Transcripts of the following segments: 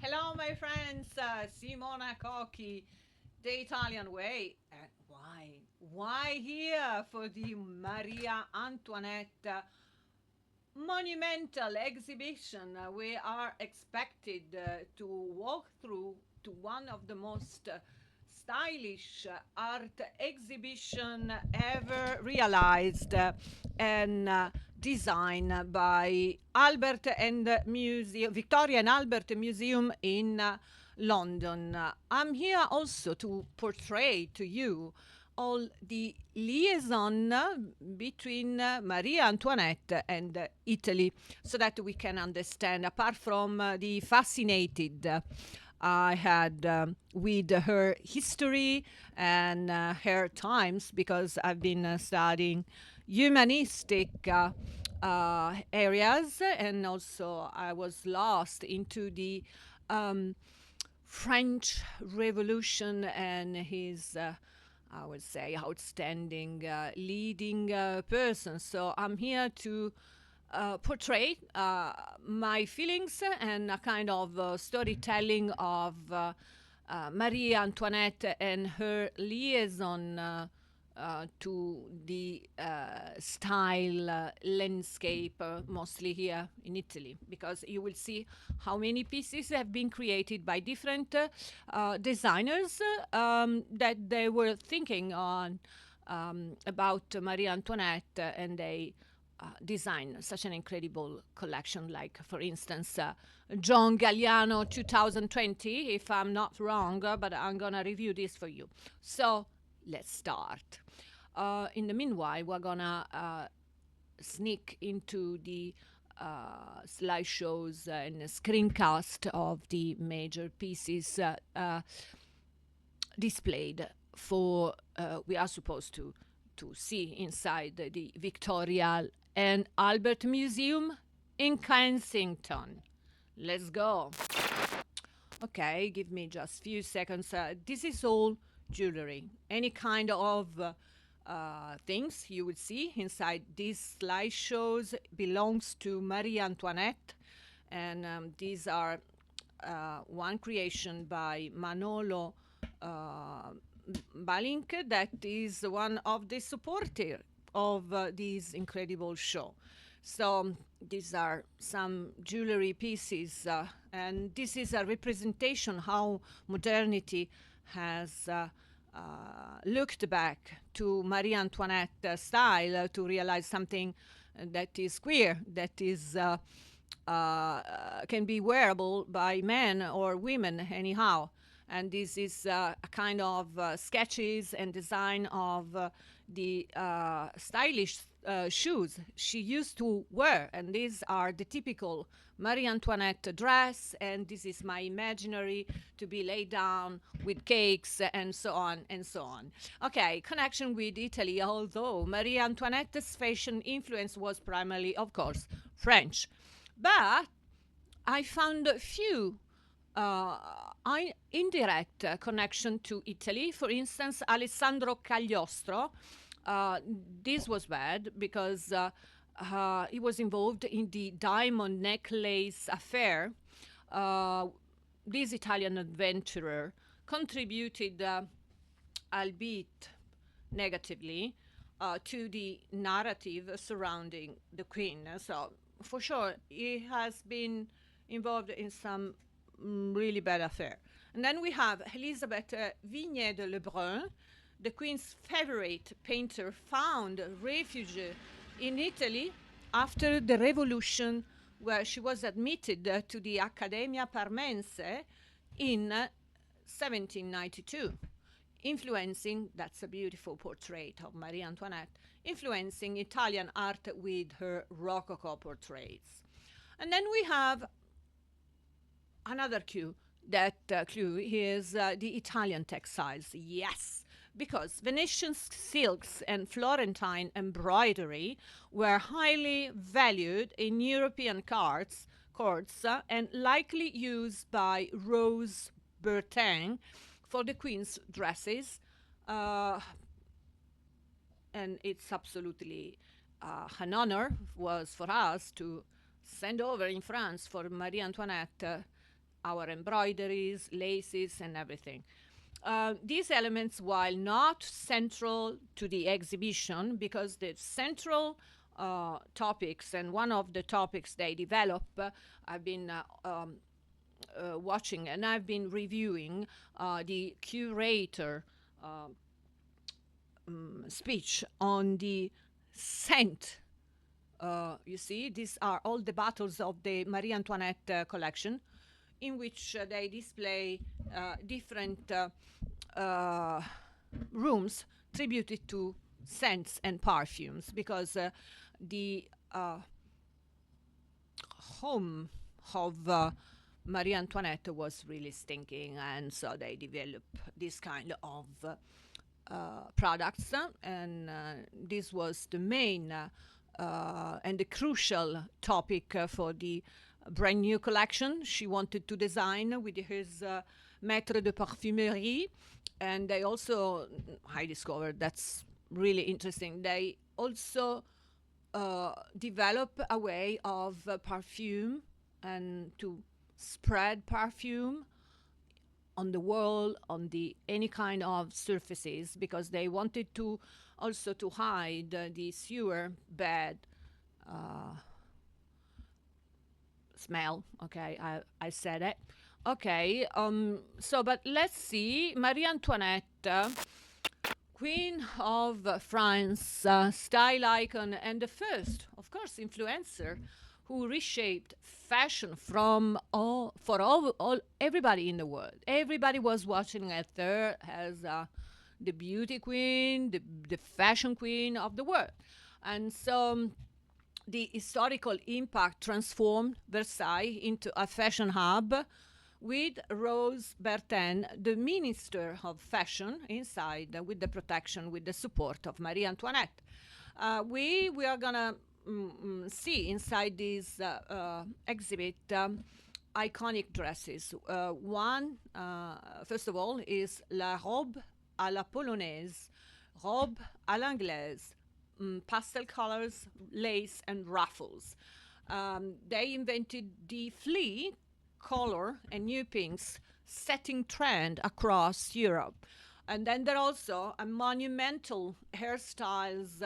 Hello, my friends. Simona Cochi, the Italian way. And why? Why here for the Maria Antoinette monumental exhibition? We are expected to walk through to one of the most stylish art exhibition ever realized and designed by Albert and Museum, Victoria and Albert Museum in London. I'm here also to portray to you all the liaison between Marie Antoinette and Italy so that we can understand, apart from the fascinated I had with her history and her times, because I've been studying humanistic areas, and also I was lost into the um, French Revolution and his I would say outstanding leading person. So I'm here to portray my feelings and a kind of storytelling of Marie Antoinette and her liaison to the style landscape, mostly here in Italy, because you will see how many pieces have been created by different designers that they were thinking on about Marie Antoinette, and they design such an incredible collection, like for instance John Galliano 2020, if I'm not wrong, but I'm gonna review this for you. So let's start. In the meanwhile, we're gonna sneak into the slideshows and screencast of the major pieces displayed for we are supposed to see inside the Victoria and Albert Museum in Kensington. Let's go. Okay, give me just few seconds. This is all jewelry. Any kind of things you would see inside these slideshows belongs to Marie Antoinette, and these are one creation by Manolo Balink, that is one of the supporter of this incredible show. So these are some jewelry pieces, and this is a representation how modernity has looked back to Marie Antoinette style to realize something that is queer, that is can be wearable by men or women anyhow. And this is a kind of sketches and design of the stylish shoes she used to wear, and these are the typical Marie Antoinette dress, and this is my imaginary to be laid down with cakes and so on and so on. Okay, connection with Italy, although Marie Antoinette's fashion influence was primarily, of course, French, but I found a few indirect connection to Italy. For instance, Alessandro Cagliostro. This was bad because he was involved in the diamond necklace affair. This Italian adventurer contributed, albeit negatively, to the narrative surrounding the queen. So, for sure, he has been involved in some really bad affair. And then we have Elizabeth Vignet de Lebrun, the Queen's favorite painter, found refuge in Italy after the revolution, where she was admitted to the Accademia Parmense in 1792, influencing, that's a beautiful portrait of Marie Antoinette, influencing Italian art with her Rococo portraits. And then we have another clue. That clue is the Italian textiles. Yes, because Venetian silks and Florentine embroidery were highly valued in European courts and likely used by Rose Bertin for the Queen's dresses. And it's absolutely an honor was for us to send over in France for Marie Antoinette our embroideries, laces, and everything. These elements, while not central to the exhibition, because the central topics and one of the topics they develop, I've been watching and I've been reviewing the curator speech on the scent. You see, these are all the battles of the Marie Antoinette collection, in which they display different rooms tributed to scents and perfumes, because the home of Marie Antoinette was really stinking, and so they developed this kind of products, and this was the main and the crucial topic for the brand new collection she wanted to design with his maître de parfumerie. And they also, I discovered that's really interesting, they also develop a way of perfume and to spread perfume on the wall, on the any kind of surfaces, because they wanted to also to hide the sewer bad smell. Okay, I said it. Okay, so but let's see. Marie Antoinette, Queen of France, style icon, and the first, of course, influencer who reshaped fashion from all everybody in the world. Everybody was watching at her as the beauty queen, the fashion queen of the world. And so the historical impact transformed Versailles into a fashion hub, with Rose Bertin, the Minister of Fashion, inside, with the protection, with the support of Marie Antoinette. We are gonna see inside this exhibit iconic dresses. One, first of all, is la robe à la polonaise, robe à l'anglaise, pastel colors, lace, and ruffles. They invented the flea color and new pinks, setting trend across Europe. And then there are also a monumental hairstyles,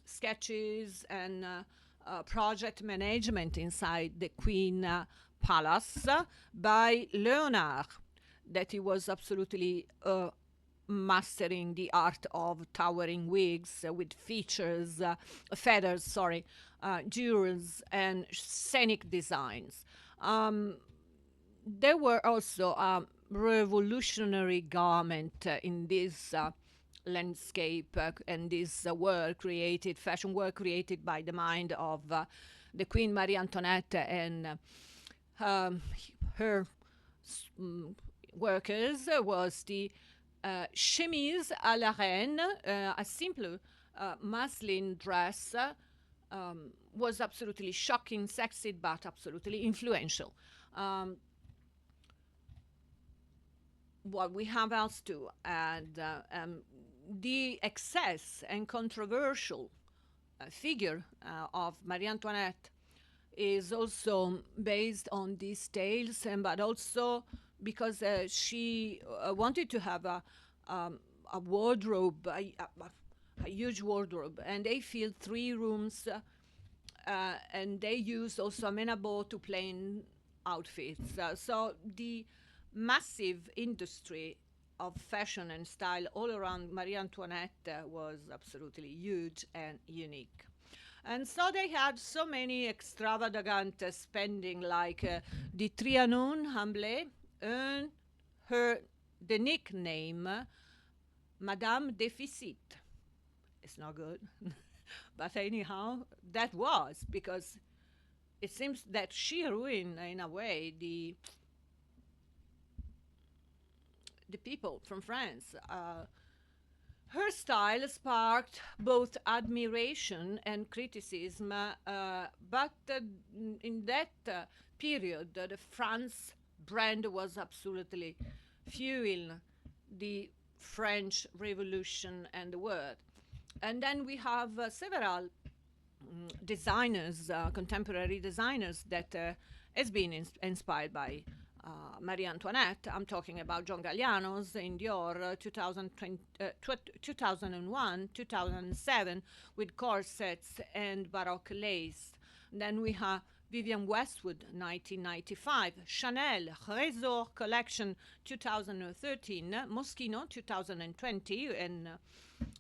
sketches, and project management inside the Queen Palace by Leonard, that he was absolutely mastering the art of towering wigs with feathers, jewels, and scenic designs. There were also a revolutionary garment in this landscape and this fashion work created by the mind of the Queen Marie Antoinette and her workers, was the chemise à la reine, a simple muslin dress, was absolutely shocking, sexy, but absolutely influential. What we have else to add, the excess and controversial figure of Marie Antoinette is also based on these tales, but also because she wanted to have a wardrobe, a huge wardrobe, and they filled 3 rooms, and they used also amenable to plain outfits. So the massive industry of fashion and style all around Marie Antoinette was absolutely huge and unique. And so they had so many extravagant spending, like the Trianon Hamblé earned her the nickname Madame Deficit. It's not good. But anyhow, that was because it seems that she ruined, in a way, the people from France. Her style sparked both admiration and criticism, but in that period, the France brand was absolutely fueling the French Revolution and the world. And then we have several designers, contemporary designers that has been inspired by Marie Antoinette. I'm talking about John Galliano's in Dior 2001, 2007 with corsets and Baroque lace. Then we have Vivienne Westwood 1995, Chanel Resort Collection 2013, Moschino 2020, and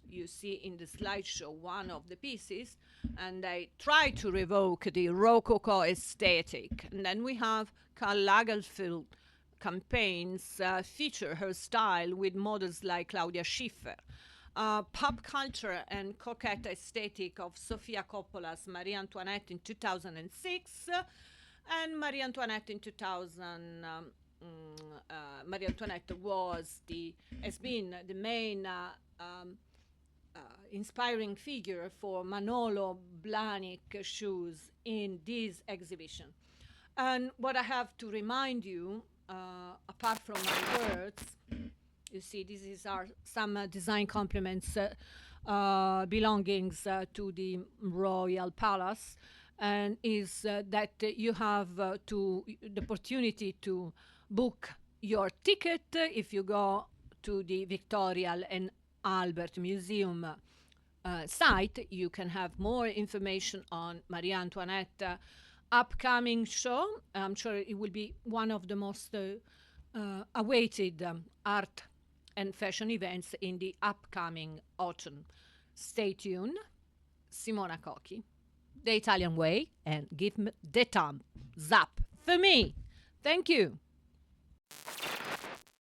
you see in the slideshow one of the pieces, and they try to revoke the Rococo aesthetic. And then we have Karl Lagerfeld campaigns feature her style with models like Claudia Schiffer. Pop culture and coquette aesthetic of Sofia Coppola's Marie Antoinette in 2006 and Marie Antoinette in 2000. Marie Antoinette has been the main inspiring figure for Manolo Blahnik shoes in this exhibition. And what I have to remind you, apart from my words, you see, this is some design complements belongings to the royal palace, and is that you have the opportunity to book your ticket if you go to the Victoria and Albert Museum site. You can have more information on Marie Antoinette upcoming show. I'm sure it will be one of the most awaited art and fashion events in the upcoming autumn. Stay tuned. Simona Cochi, The Italian Way, and give me the thumbs up for me. Thank you.